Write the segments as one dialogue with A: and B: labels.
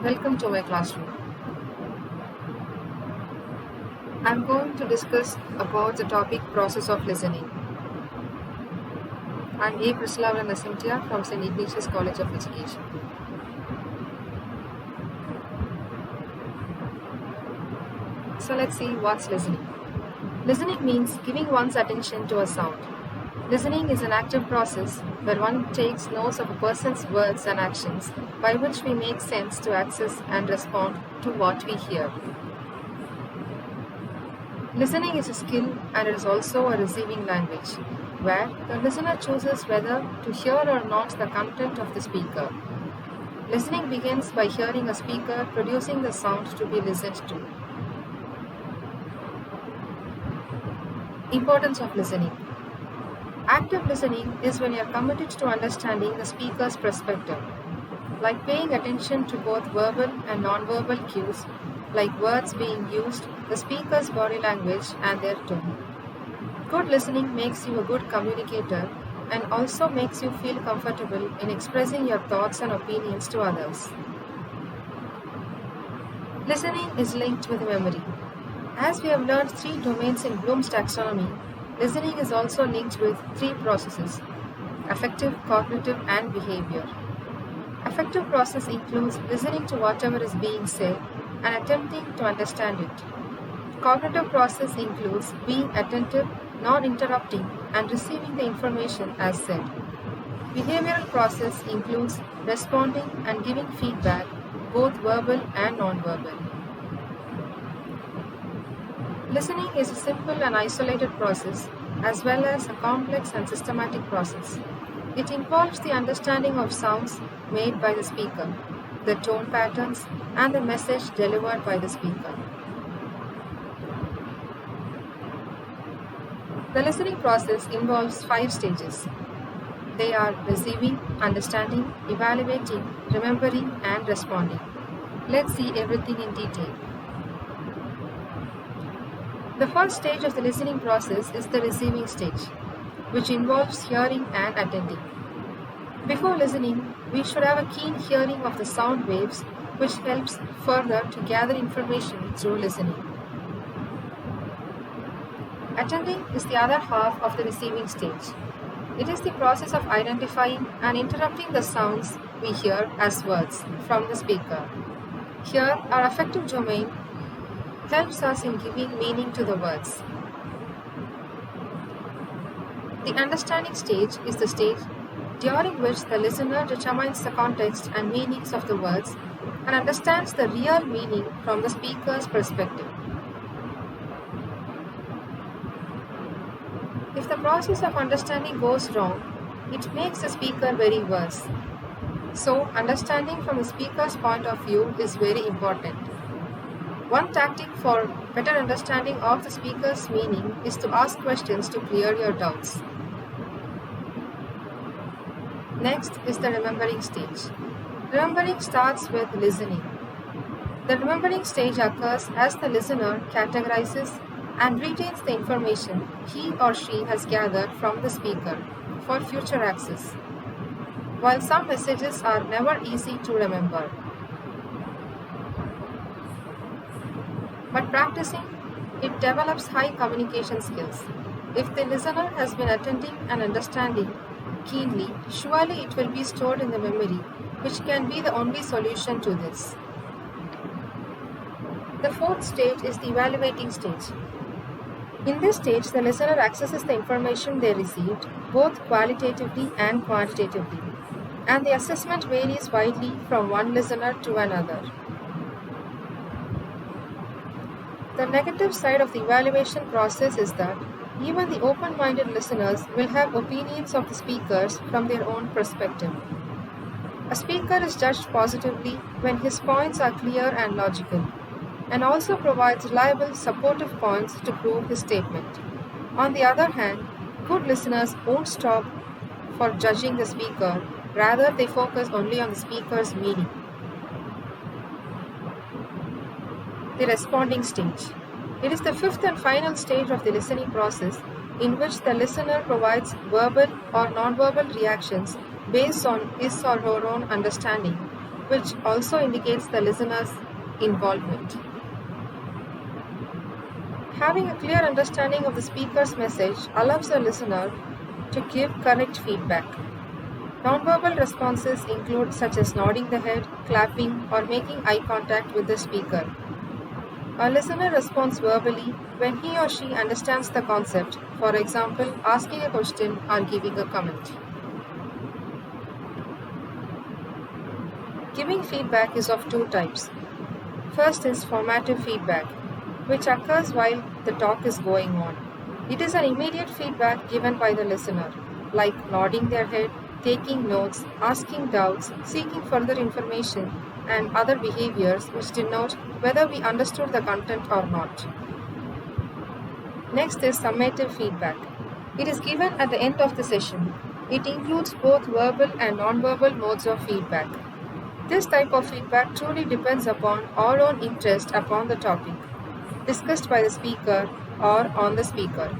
A: Welcome to my classroom. I'm going to discuss about the topic process of listening. I'm A. Priscilla Nasimtia from St. Ignatius College of Education. So let's see what's listening. Listening means giving one's attention to a sound. Listening is an active process where one takes notes of a person's words and actions by which we make sense to access and respond to what we hear. Listening is a skill and it is also a receiving language, where the listener chooses whether to hear or not the content of the speaker. Listening begins by hearing a speaker producing the sound to be listened to. Importance of listening. Active listening is when you are committed to understanding the speaker's perspective, like paying attention to both verbal and non-verbal cues, like words being used, the speaker's body language, and their tone. Good listening makes you a good communicator and also makes you feel comfortable in expressing your thoughts and opinions to others. Listening is linked with memory. As we have learned 3 domains in Bloom's taxonomy, listening is also linked with 3 processes: affective, cognitive, and behavior. Affective process includes listening to whatever is being said and attempting to understand it. Cognitive process includes being attentive, non-interrupting, and receiving the information as said. Behavioral process includes responding and giving feedback, both verbal and non-verbal. Listening is a simple and isolated process, as well as a complex and systematic process. It involves the understanding of sounds made by the speaker, the tone patterns, and the message delivered by the speaker. The listening process involves 5 stages. They are receiving, understanding, evaluating, remembering, and responding. Let's see everything in detail. The first stage of the listening process is the receiving stage, which involves hearing and attending. Before listening, we should have a keen hearing of the sound waves, which helps further to gather information through listening. Attending is the other half of the receiving stage. It is the process of identifying and interrupting the sounds we hear as words from the speaker. Here, our affective domain helps us in giving meaning to the words. The understanding stage is the stage during which the listener determines the context and meanings of the words and understands the real meaning from the speaker's perspective. If the process of understanding goes wrong, it makes the speaker very worse. So, understanding from the speaker's point of view is very important. One tactic for better understanding of the speaker's meaning is to ask questions to clear your doubts. Next is the remembering stage. Remembering starts with listening. The remembering stage occurs as the listener categorizes and retains the information he or she has gathered from the speaker for future access. While some messages are never easy to remember, but practicing it develops high communication skills. If the listener has been attending and understanding keenly, surely it will be stored in the memory, which can be the only solution to this. The fourth stage is the evaluating stage. In this stage, the listener accesses the information they received, both qualitatively and quantitatively, and the assessment varies widely from one listener to another. The negative side of the evaluation process is that even the open-minded listeners will have opinions of the speakers from their own perspective. A speaker is judged positively when his points are clear and logical, and also provides reliable, supportive points to prove his statement. On the other hand, good listeners won't stop for judging the speaker, rather they focus only on the speaker's meaning. The responding stage. It is the fifth and final stage of the listening process in which the listener provides verbal or non-verbal reactions based on his or her own understanding which also indicates the listener's involvement. Having a clear understanding of the speaker's message allows the listener to give correct feedback. Nonverbal responses include such as nodding the head, clapping, or making eye contact with the speaker. A listener responds verbally when he or she understands the concept, for example, asking a question or giving a comment. Giving feedback is of two types. First is formative feedback, which occurs while the talk is going on. It is an immediate feedback given by the listener, like nodding their head, taking notes, asking doubts, seeking further information, and other behaviors which denote whether we understood the content or not. Next is summative feedback. It is given at the end of the session. It includes both verbal and non-verbal modes of feedback. This type of feedback truly depends upon our own interest upon the topic discussed by the speaker or on the speaker.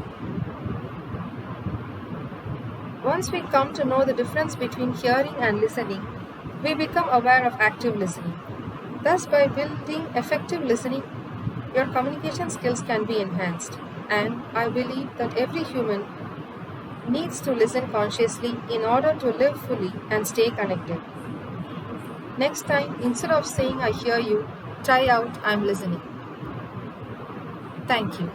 A: Once we come to know the difference between hearing and listening, we become aware of active listening. Thus, by building effective listening, your communication skills can be enhanced. And I believe that every human needs to listen consciously in order to live fully and stay connected. Next time, instead of saying I hear you, try out I'm listening. Thank you.